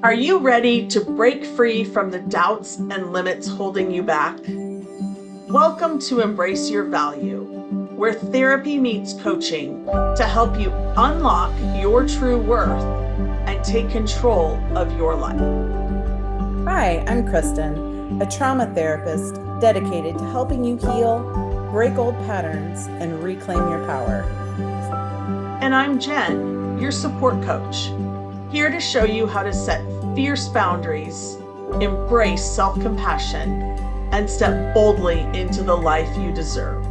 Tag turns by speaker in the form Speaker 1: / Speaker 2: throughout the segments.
Speaker 1: Are you ready to break free from the doubts and limits holding you back? Welcome to Embrace Your Value, where therapy meets coaching to help you unlock your true worth and take control of your life.
Speaker 2: Hi, I'm Kristen, a trauma therapist dedicated to helping you heal, break old patterns, and reclaim your power.
Speaker 1: And I'm Jen, your support coach, here to show you how to set fierce boundaries, embrace self-compassion, and step boldly into the life you deserve.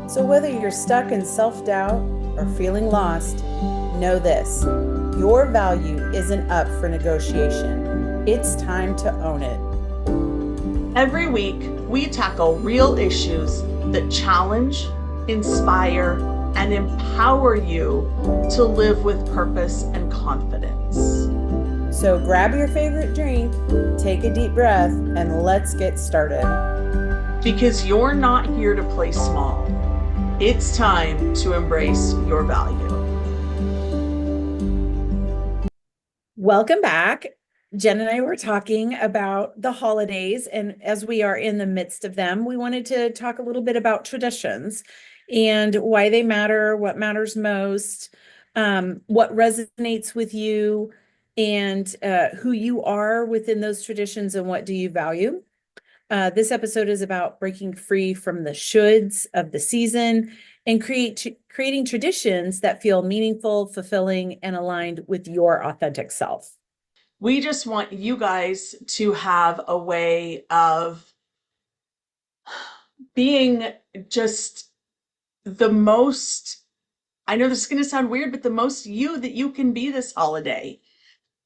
Speaker 2: So, whether you're stuck in self doubt or feeling lost, know this: your value isn't up for negotiation. It's time to own it.
Speaker 1: Every week, we tackle real issues that challenge, inspire, and empower you to live with purpose and confidence.
Speaker 2: So, grab your favorite drink, take a deep breath, and let's get started.
Speaker 1: Because you're not here to play small. It's time to embrace your value.
Speaker 2: Welcome back. Jen and I were talking about the holidays, and as we are in the midst of them, we wanted to talk a little bit about traditions and why they matter, what matters most, what resonates with you, and who you are within those traditions and what do you value. This episode is about breaking free from the shoulds of the season and creating traditions that feel meaningful, fulfilling, and aligned with your authentic self.
Speaker 1: We just want you guys to have a way of being just the most, I know this is going to sound weird, but the most you that you can be this holiday.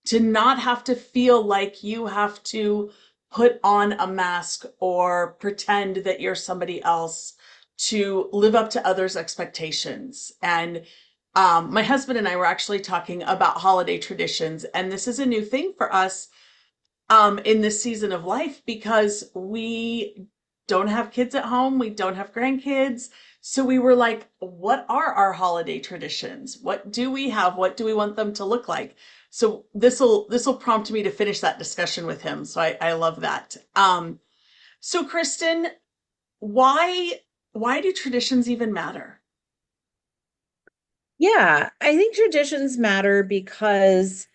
Speaker 1: To not have to feel like you have to put on a mask or pretend that you're somebody else to live up to others' expectations. And my husband and I were actually talking about holiday traditions, and this is a new thing for us in this season of life because we don't have kids at home, we don't have grandkids. So we were like, what are our holiday traditions? What do we have? What do we want them to look like? So this will prompt me to finish that discussion with him. So I love that. So Kristen, why why do traditions even matter?
Speaker 2: Yeah, I think traditions matter because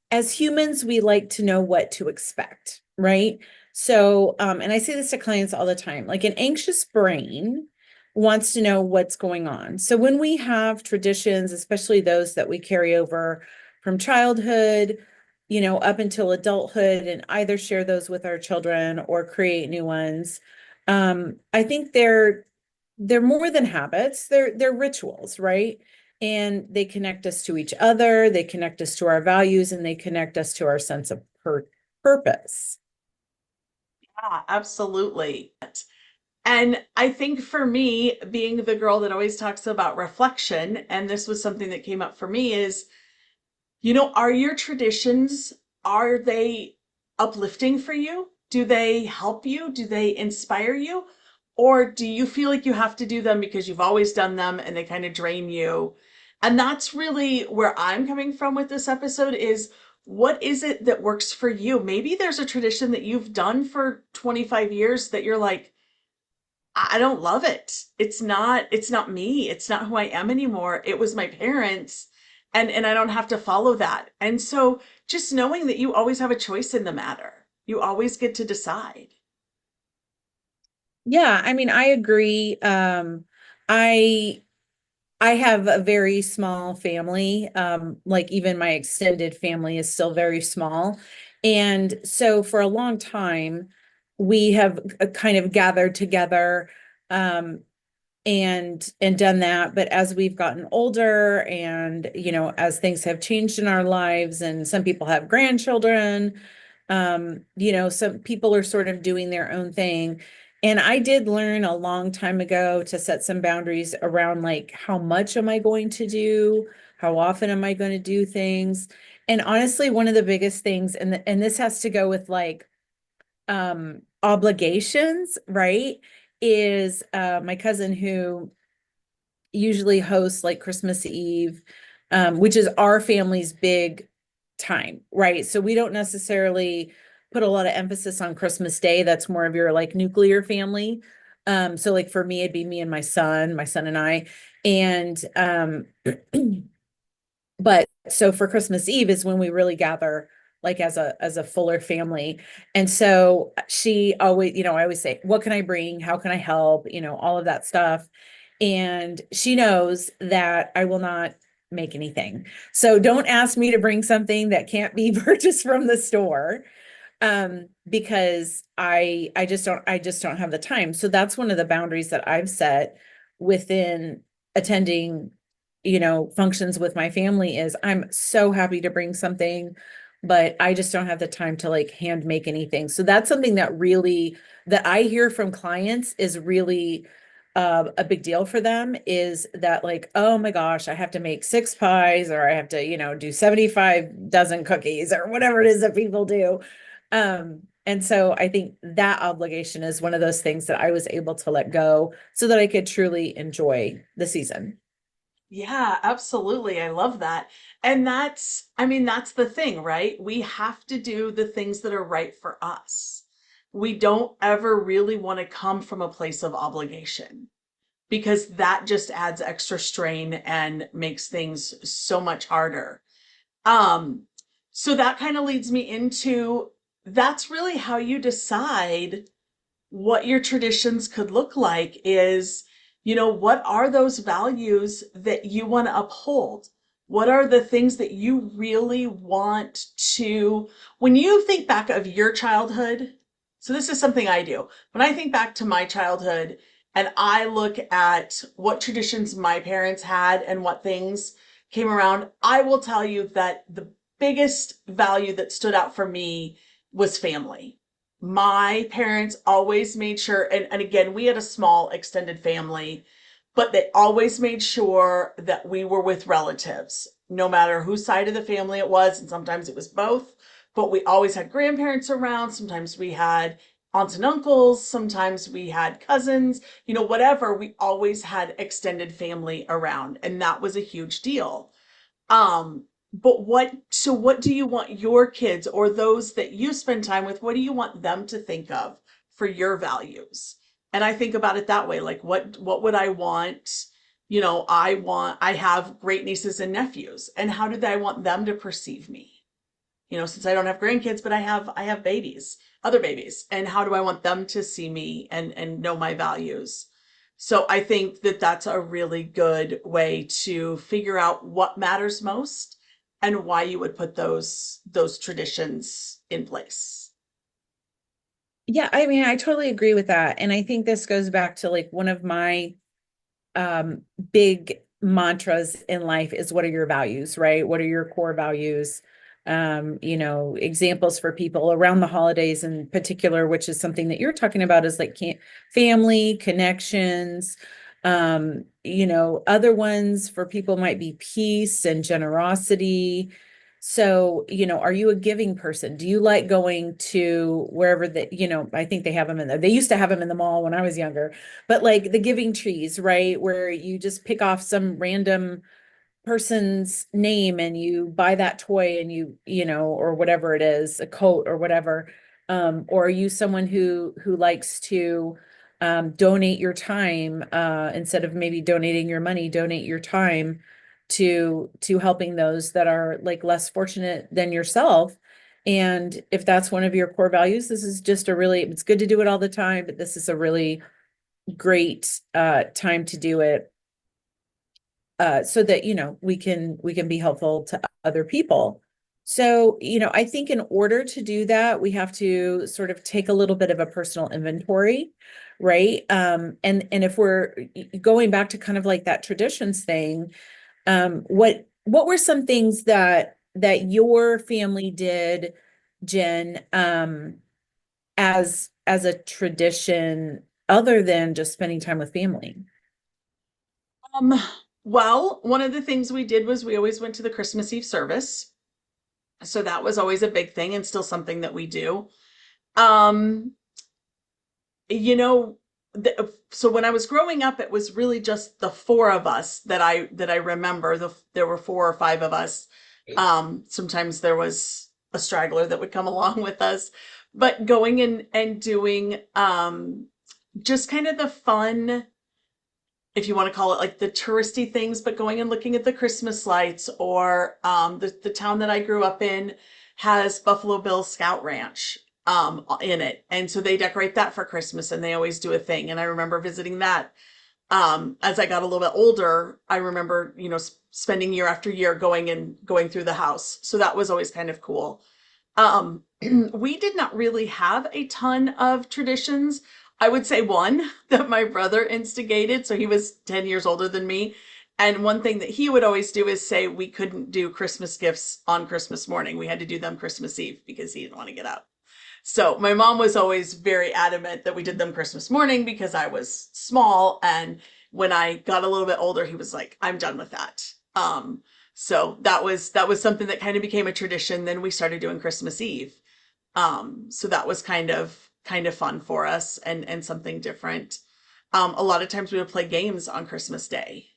Speaker 2: as humans, we like to know what to expect, right? So, and I say this to clients all the time, like an anxious brain wants to know what's going on. So when we have traditions, especially those that we carry over from childhood, up until adulthood, and either share those with our children or create new ones, I think they're more than habits. They're rituals, right? And they connect us to each other, they connect us to our values, and they connect us to our sense of purpose.
Speaker 1: Yeah, absolutely. And I think for me, being the girl that always talks about reflection, and this was something that came up for me, is, are your traditions, are they uplifting for you? Do they help you? Do they inspire you? Or do you feel like you have to do them because you've always done them and they kind of drain you? And that's really where I'm coming from with this episode is what is it that works for you? Maybe there's a tradition that you've done for 25 years that you're like, I don't love it. It's not me. It's not who I am anymore. It was my parents and I don't have to follow that. And so just knowing that you always have a choice in the matter. You always get to decide.
Speaker 2: Yeah, I mean, I agree. I I have a very small family. Like even my extended family is still very small. And so for a long time, we have kind of gathered together um, and done that. But as we've gotten older and, as things have changed in our lives and some people have grandchildren, some people are sort of doing their own thing. And I did learn a long time ago to set some boundaries around like how much am I going to do? How often am I going to do things? And honestly, one of the biggest things, and this has to go with like obligations, right? Is my cousin who usually hosts like Christmas Eve, which is our family's big time, right? So we don't necessarily put a lot of emphasis on Christmas Day. That's more of your like nuclear family. So like for me, it'd be me and my son and I. And but so for Christmas Eve is when we really gather like as a fuller family. And so she always, I always say, what can I bring? How can I help? All of that stuff. And she knows that I will not make anything. So don't ask me to bring something that can't be purchased from the store, because I just don't have the time. So that's one of the boundaries that I've set within attending, functions with my family is I'm so happy to bring something, but I just don't have the time to like hand make anything. So that's something that I hear from clients is really a big deal for them, is that like, oh my gosh, I have to make 6 pies, or I have to, do 75 dozen cookies, or whatever it is that people do. And so I think that obligation is one of those things that I was able to let go so that I could truly enjoy the season.
Speaker 1: Yeah, absolutely. I love that. And I mean, that's the thing, right? We have to do the things that are right for us. We don't ever really want to come from a place of obligation, because that just adds extra strain and makes things so much harder. Um, so that kind of leads me into, that's really how you decide what your traditions could look like is, what are those values that you want to uphold? What are the things that you really want to, when you think back of your childhood? So, this is something I do. When I think back to my childhood and I look at what traditions my parents had and what things came around, I will tell you that the biggest value that stood out for me was family. My parents always made sure, and again, we had a small extended family, but they always made sure that we were with relatives, no matter whose side of the family it was. And sometimes it was both, but we always had grandparents around. Sometimes we had aunts and uncles. Sometimes we had cousins, whatever. We always had extended family around. And that was a huge deal. But what do you want your kids or those that you spend time with, what do you want them to think of for your values? And I think about it that way, like what would I want? I have great nieces and nephews, and how did I want them to perceive me? Since I don't have grandkids, but I have babies, other babies, and how do I want them to see me and know my values? So I think that that's a really good way to figure out what matters most and why you would put those traditions in place.
Speaker 2: Yeah, I mean, I totally agree with that. And I think this goes back to like one of my um big mantras in life is what are your values, right? What are your core values? Examples for people around the holidays in particular, which is something that you're talking about, is like family, connections. Other ones for people might be peace and generosity. So, are you a giving person? Do you like going to wherever that, I think they have them in there. They used to have them in the mall when I was younger, but like the giving trees, right? Where you just pick off some random person's name and you buy that toy and or whatever it is, a coat or whatever. Or are you someone who likes to donate your time, instead of maybe donating your money, donate your time to helping those that are like less fortunate than yourself. And if that's one of your core values, this is just it's good to do it all the time, but this is a really great time to do it, so that we can be helpful to other people. So I think in order to do that, we have to sort of take a little bit of a personal inventory, right? And if we're going back to kind of like that traditions thing, what were some things that your family did, Jen, as a tradition other than just spending time with family?
Speaker 1: Um, well, one of the things we did was we always went to the Christmas Eve service. So that was always a big thing and still something that we do. Um, you know, so when I was growing up, it was really just the four of us that I remember. There were 4 or 5 of us Sometimes there was a straggler that would come along with us, but going in and doing just kind of the fun, if you want to call it like the touristy things, but going and looking at the Christmas lights, or the town that I grew up in has Buffalo Bill Scout Ranch in it. And so they decorate that for Christmas and they always do a thing. And I remember visiting that as I got a little bit older. I remember, spending year after year going through the house. So that was always kind of cool. We did not really have a ton of traditions. I would say one that my brother instigated. So he was 10 years older than me. And one thing that he would always do is say we couldn't do Christmas gifts on Christmas morning. We had to do them Christmas Eve because he didn't want to get up. So my mom was always very adamant that we did them Christmas morning because I was small. And when I got a little bit older, he was like, I'm done with that. So that was something that kind of became a tradition. Then we started doing Christmas Eve. So that was kind of fun for us and something different. A lot of times we would play games on Christmas Day.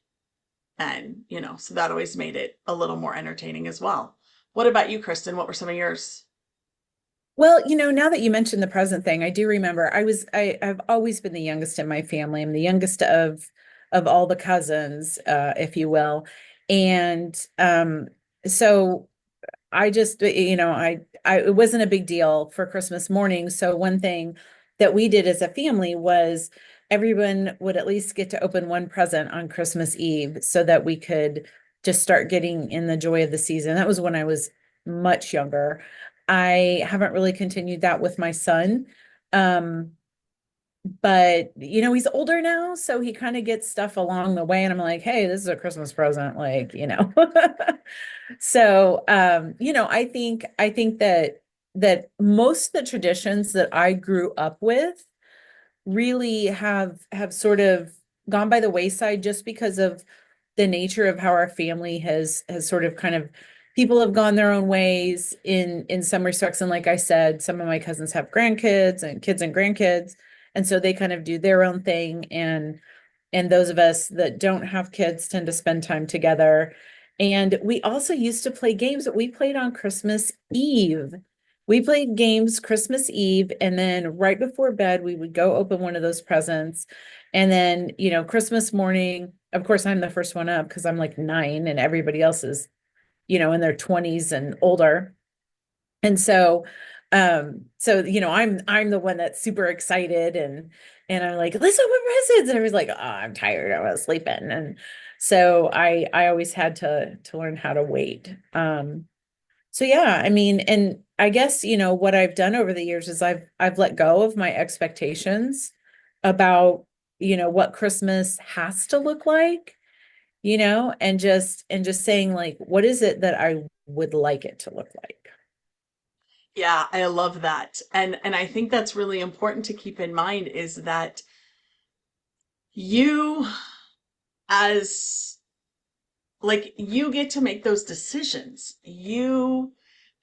Speaker 1: And, so that always made it a little more entertaining as well. What about you, Kristen? What were some of yours?
Speaker 2: Well, now that you mentioned the present thing, I do remember I've always been the youngest in my family. I'm the youngest of all the cousins, if you will. And so I just, it wasn't a big deal for Christmas morning. So one thing that we did as a family was everyone would at least get to open one present on Christmas Eve so that we could just start getting in the joy of the season. That was when I was much younger. I haven't really continued that with my son. Um, but he's older now, so he kind of gets stuff along the way, and I'm like, hey, this is a Christmas present, like. So I think that most of the traditions that I grew up with really have sort of gone by the wayside just because of the nature of how our family has sort of kind of, people have gone their own ways in some respects. And like I said, some of my cousins have grandkids and kids and grandkids, and so they kind of do their own thing. And those of us that don't have kids tend to spend time together. And we also used to play games that we played on Christmas Eve. We played games Christmas Eve, and then right before bed, we would go open one of those presents. And then, Christmas morning, of course, I'm the first one up because I'm like 9 and everybody else is, in their 20s and older. And I'm the one that's super excited, and I'm like, let's open presents. And I was like, oh, I'm tired, I was sleeping. And so I always had to learn how to wait. So yeah, I mean, and I guess, what I've done over the years is I've let go of my expectations about, what Christmas has to look like, and just saying, like, what is it that I would like it to look like?
Speaker 1: Yeah, I love that. And I think that's really important to keep in mind is that you as like you get to make those decisions. You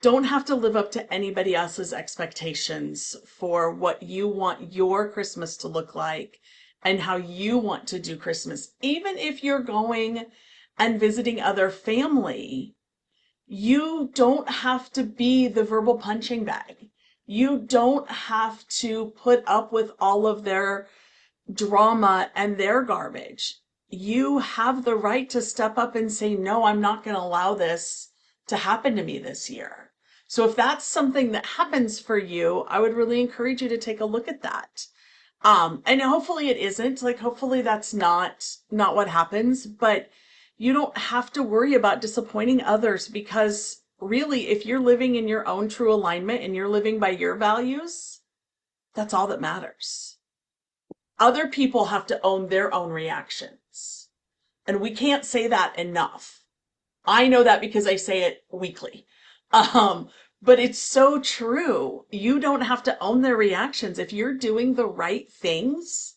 Speaker 1: don't have to live up to anybody else's expectations for what you want your Christmas to look like and how you want to do Christmas. Even if you're going and visiting other family, you don't have to be the verbal punching bag. You don't have to put up with all of their drama and their garbage. You have the right to step up and say, no, I'm not going to allow this to happen to me this year. So if that's something that happens for you, I would really encourage you to take a look at that. And hopefully it isn't, like, hopefully that's not what happens, but you don't have to worry about disappointing others because really, if you're living in your own true alignment and you're living by your values, that's all that matters. Other people have to own their own reactions. And we can't say that enough. I know that because I say it weekly. But it's so true. You don't have to own their reactions. If you're doing the right things,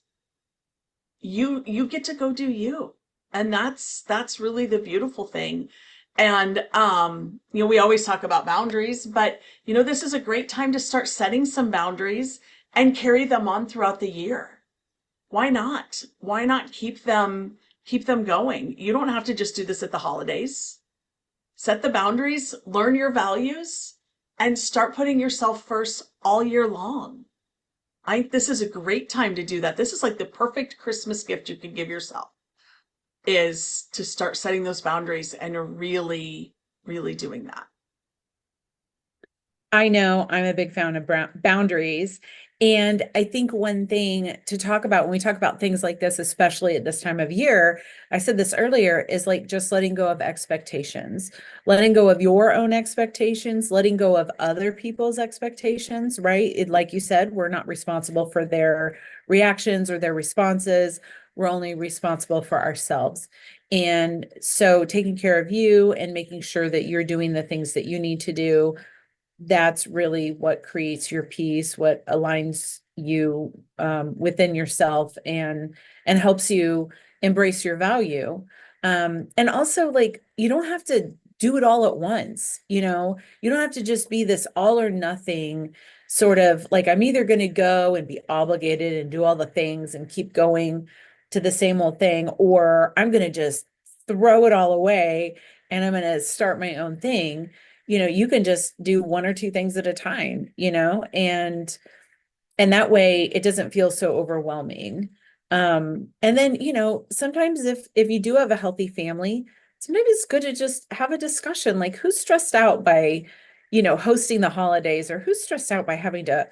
Speaker 1: you get to go do you. And that's really the beautiful thing. And we always talk about boundaries, but this is a great time to start setting some boundaries and carry them on throughout the year. Why not? Why not keep them going? You don't have to just do this at the holidays. Set the boundaries, learn your values, and start putting yourself first all year long. This is a great time to do that. This is like the perfect Christmas gift you can give yourself, is to start setting those boundaries and really, really doing that.
Speaker 2: I know I'm a big fan of boundaries. And I think one thing to talk about when we talk about things like this, especially at this time of year, I said this earlier, is like just letting go of expectations, letting go of your own expectations, letting go of other people's expectations, right? Like you said, we're not responsible for their reactions or their responses. We're only responsible for ourselves. And so taking care of you and making sure that you're doing the things that you need to do, that's really what creates your peace, what aligns you within yourself and helps you embrace your value. And also, like, you don't have to do it all at once. You don't have to just be this all or nothing sort of like, I'm either going to go and be obligated and do all the things and keep going to the same old thing, or I'm going to just throw it all away and I'm going to start my own thing. You can just do one or two things at a time, and that way it doesn't feel so overwhelming. And then, sometimes if you do have a healthy family, sometimes it's good to just have a discussion, like who's stressed out by, hosting the holidays, or who's stressed out by having to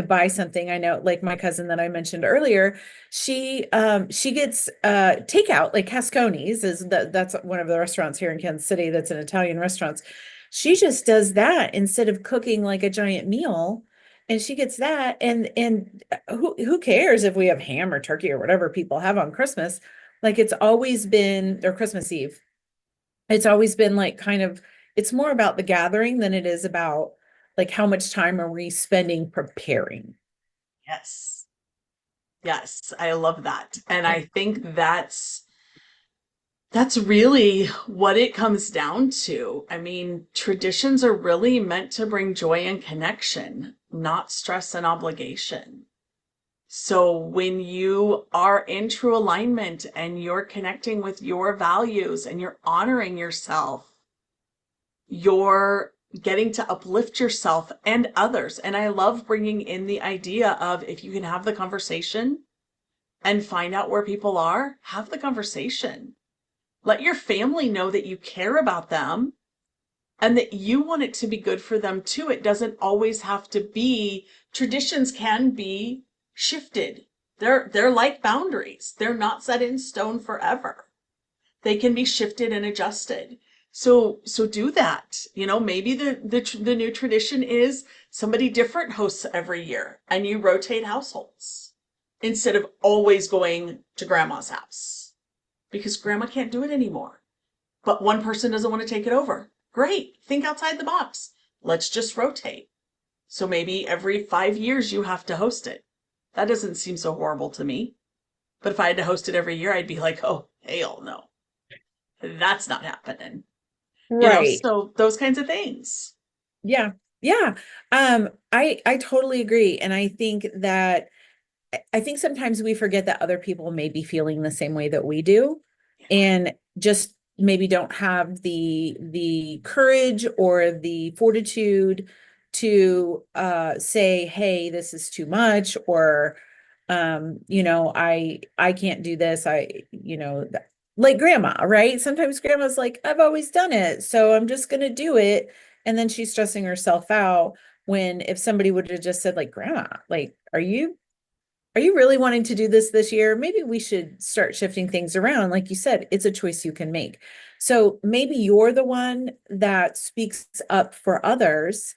Speaker 2: buy something. I know, like my cousin that I mentioned earlier, she gets takeout, like Casconi's that's one of the restaurants here in Kansas City that's an Italian restaurant. She just does that instead of cooking like a giant meal, and she gets that. And who cares if we have ham or turkey or whatever people have on Christmas? Like, it's always been, or Christmas Eve, it's always been like, kind of, it's more about the gathering than it is about like how much time are we spending preparing.
Speaker 1: Yes. Yes, I love that. And I think that's really what it comes down to. I mean, traditions are really meant to bring joy and connection, not stress and obligation. So when you are in true alignment and you're connecting with your values and you're honoring yourself, you're getting to uplift yourself and others. And I love bringing in the idea of, if you can have the conversation and find out where people are, have the conversation. Let your family know that you care about them and that you want it to be good for them too. It doesn't always have to be, traditions can be shifted. They're like boundaries. They're not set in stone forever. They can be shifted and adjusted. So do that. Maybe the new tradition is somebody different hosts every year and you rotate households instead of always going to grandma's house because grandma can't do it anymore. But one person doesn't want to take it over. Great. Think outside the box. Let's just rotate. So maybe every 5 years you have to host it. That doesn't seem so horrible to me. But if I had to host it every year, I'd be like, oh, hell no. That's not happening.
Speaker 2: Right.
Speaker 1: So those kinds of things.
Speaker 2: Yeah. Yeah. I totally agree. And I think sometimes we forget that other people may be feeling the same way that we do, and just maybe don't have the courage or the fortitude to say, hey, this is too much, or I can't do this. Like grandma, right? Sometimes grandma's like, I've always done it, so I'm just gonna do it. And then she's stressing herself out, when if somebody would have just said, like, grandma, like, are you really wanting to do this year? Maybe we should start shifting things around. Like you said, it's a choice you can make. So maybe you're the one that speaks up for others,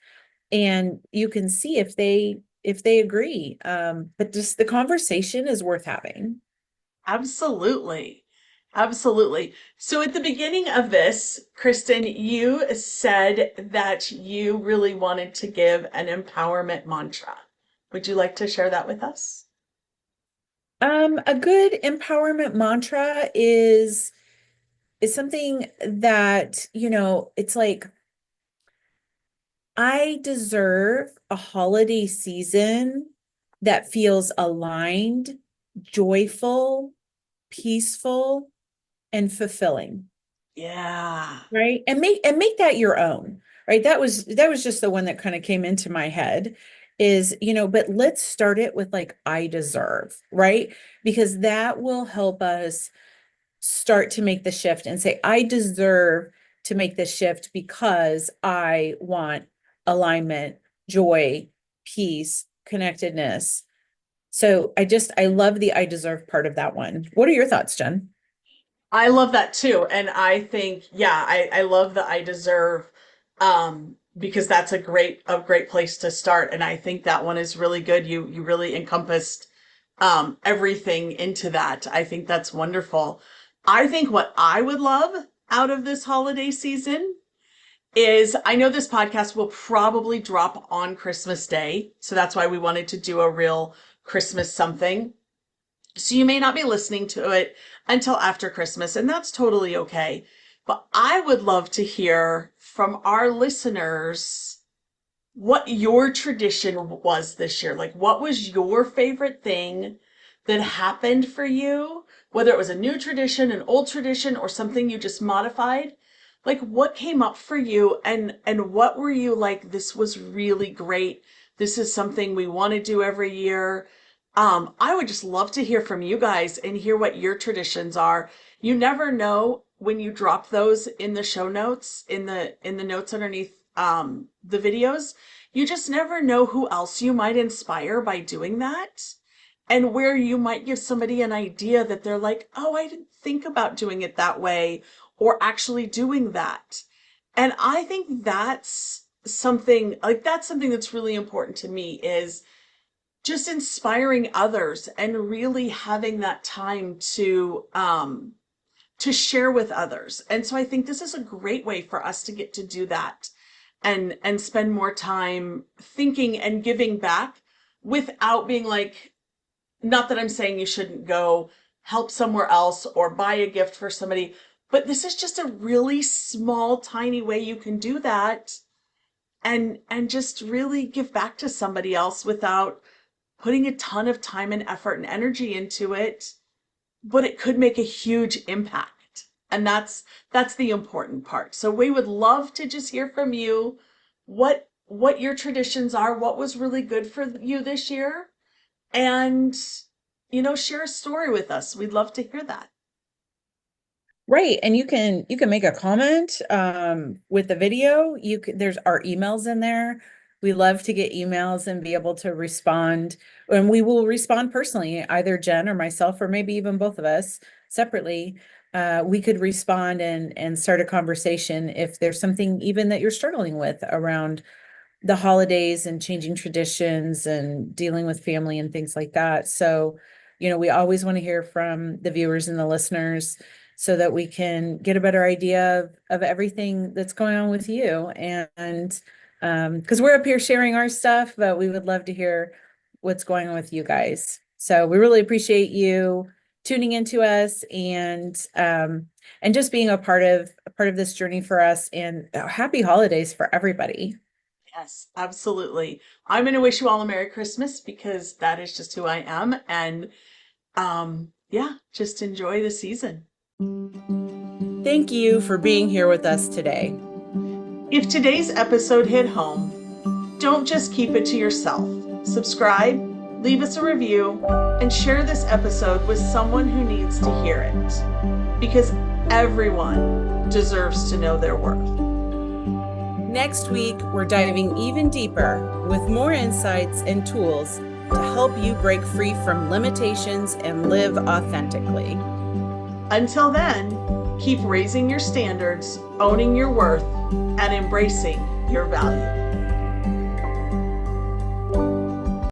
Speaker 2: and you can see if they agree. But just the conversation is worth having.
Speaker 1: Absolutely. Absolutely. So at the beginning of this, Kristen, you said that you really wanted to give an empowerment mantra. Would you like to share that with us?
Speaker 2: A good empowerment mantra is something that, it's like, I deserve a holiday season that feels aligned, joyful, peaceful, and fulfilling.
Speaker 1: Yeah.
Speaker 2: right? And make that your own, right? That was just the one that kind of came into my head is, but let's start it with like I deserve, right? Because that will help us start to make the shift and say, I deserve to make this shift because I want alignment, joy, peace, connectedness. So I love the I deserve part of that one. What are your thoughts, Jen?
Speaker 1: I love that too. And I think, yeah, I love the I deserve, because that's a great place to start. And I think that one is really good. You really encompassed everything into that. I think that's wonderful. I think what I would love out of this holiday season is, I know this podcast will probably drop on Christmas Day. So that's why we wanted to do a real Christmas something. So you may not be listening to it until after Christmas, and that's totally okay. But I would love to hear from our listeners what your tradition was this year. Like, what was your favorite thing that happened for you? Whether it was a new tradition, an old tradition, or something you just modified. Like, what came up for you, and what were you like, this was really great. This is something we want to do every year. I would just love to hear from you guys and hear what your traditions are. You never know when you drop those in the show notes, in the notes underneath the videos. You just never know who else you might inspire by doing that, and where you might give somebody an idea that they're like, oh, I didn't think about doing it that way, or actually doing that. And I think that's something that's really important to me, is just inspiring others and really having that time to share with others. And so I think this is a great way for us to get to do that, and spend more time thinking and giving back, without being like, not that I'm saying you shouldn't go help somewhere else or buy a gift for somebody, but this is just a really small, tiny way you can do that, and just really give back to somebody else without putting a ton of time and effort and energy into it, but it could make a huge impact. And that's the important part. So we would love to just hear from you what your traditions are, what was really good for you this year, and share a story with us. We'd love to hear that.
Speaker 2: Right. And you can make a comment with the video. There's our emails in there. We love to get emails and be able to respond. And we will respond personally, either Jen or myself, or maybe even both of us separately. We could respond and start a conversation if there's something even that you're struggling with around the holidays and changing traditions and dealing with family and things like that. So, we always want to hear from the viewers and the listeners so that we can get a better idea of everything that's going on with you. And because we're up here sharing our stuff, but we would love to hear what's going on with you guys. So we really appreciate you tuning into us and just being a part of this journey for us, and happy holidays for everybody.
Speaker 1: Yes, absolutely. I'm going to wish you all a Merry Christmas, because that is just who I am. And yeah, just enjoy the season.
Speaker 2: Thank you for being here with us today.
Speaker 1: If today's episode hit home, don't just keep it to yourself. Subscribe, leave us a review, and share this episode with someone who needs to hear it, because everyone deserves to know their worth.
Speaker 2: Next week, we're diving even deeper with more insights and tools to help you break free from limitations and live authentically.
Speaker 1: Until then, keep raising your standards, owning your worth, and embracing your value.